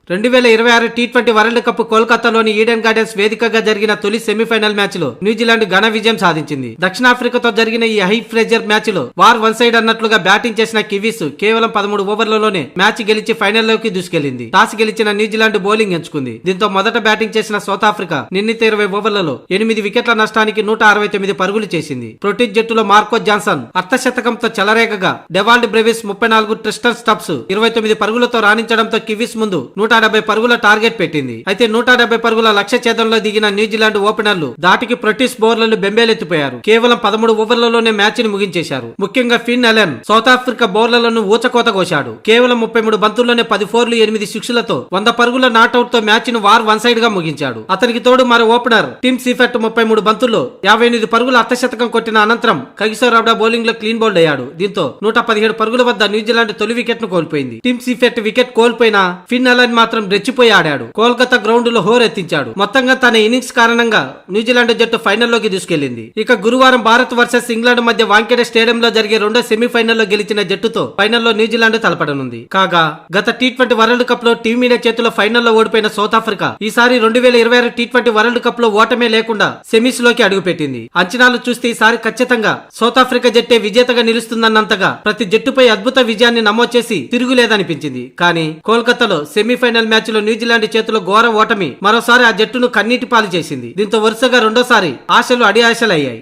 2026 T20 world cup కోల్కతాలోని Eden Gardens వేదికగా జరిగిన తొలి సెమీఫైనల్ మ్యాచ్ లో న్యూజిలాండ్ ఘన విజయం సాధించింది. దక్షిణాఫ్రికాతో జరిగిన ఈ హై ప్రెజర్ మ్యాచ్ లో వార్ వన్ సైడ్ అన్నట్లుగా బ్యాటింగ్ చేసిన కివీస్ కేవలం 13 ఓవర్లలోనే మ్యాచ్ గెలిచి ఫైనల్లోకి దూసుకెళ్లింది. టాస్ గెలిచిన న్యూజిలాండ్ బౌలింగ్ ఎంచుకుంది. దీంతో మొదట బ్యాటింగ్ చేసిన సౌత్ ఆఫ్రికా నిర్ణీత 20 ఓవర్లలో 8 వికెట్ల నష్టానికి 169 పరుగులు చేసింది. ప్రోటీజ్ జట్టులో మార్కో జాన్సన్ అర్ధశతకంతో చెలరేగగా డెవాల్డ్ బ్రెవిస్ 34, ట్రిస్టన్ స్టబ్స్ 29 పరుగులతో రాణించడంతో కివీస్ ముందు 170 పరుగుల టార్గెట్ పెట్టింది. అయితే 170 పరుగుల లక్ష్య ఛేదంలో దిగిన న్యూజిలాండ్ ఓపెనర్లు దాటికి బ్రిటిష్ బౌలర్లు బెంబేలెత్తిపోయారు. కేవలం 13 ఓవర్లలోనే మ్యాచ్ ని ముగించేశారు. ముఖ్యంగా ఫిన్ అలెన్ సౌత్ ఆఫ్రికా బౌలర్లను ఊచకోత కోశాడు. కేవలం 33 బంతుల్లోనే 10 ఫోర్లు 8 సిక్స్లతో 100 పరుగుల నాట్అవుట్ తో మ్యాచ్ ను వార్ వన్ సైడ్ గా ముగించాడు. అతనికి తోడు మరో ఓపెనర్ టిమ్ సీఫెట్ 33 బంతుల్లో 58 పరుగుల అర్ధశతకం కొట్టిన అనంతరం కగిసో రబాడా బౌలింగ్ లో క్లీన్ బౌల్డ్ అయ్యాడు. దీంతో 117 పరుగుల వద్ద న్యూజిలాండ్ తొలి వికెట్ ను కోల్పోయింది. టిమ్ సీఫెట్ వికెట్ కోల్పోయినా ఫిన్ అలెన్ మాత్రం రెచ్చిపోయి ఆడాడు. కోల్కతా గ్రౌండ్ లో హోరెత్తించాడు. మొత్తంగా తన ఇన్నింగ్స్ కారణంగా న్యూజిలాండ్ జట్టు ఫైనల్లోకి దూసుకెళ్లింది. ఇక గురువారం భారత్ వర్సెస్ ఇంగ్లాండ్ మధ్య వాంఖేడే స్టేడియంలో జరిగే రెండో సెమీఫైనల్లో గెలిచిన జట్టుతో ఫైనల్లో న్యూజిలాండ్ తలపడనుంది. కాగా గత టీ20 వరల్డ్ కప్ లో టీమిండియా చేతిలో ఫైనల్లో ఓడిపోయిన సౌత్ ఆఫ్రికా ఈసారి 2026 టీ20 వరల్డ్ కప్ లో ఓటమే లేకుండా సెమీస్ లోకి అడుగుపెట్టింది. అంచనాలు చూస్తే ఈసారి ఖచ్చితంగా సౌత్ ఆఫ్రికా జట్టే విజేతగా నిలుస్తుందన్నంతగా ప్రతి జట్టుపై అద్భుత విజయాన్ని నమోదు చేసి తిరుగులేదనిపించింది. కానీ కోల్కతాలో సెమీఫైనల్ మ్యాచ్ లో న్యూజిలాండ్ చేతిలో ఘోర ఓటమి మరోసారి ఆ జట్టును కన్నీటి పాలు చేసింది. దీంతో వరుసగా రెండోసారి ఆశలు అడియాశలయ్యాయి.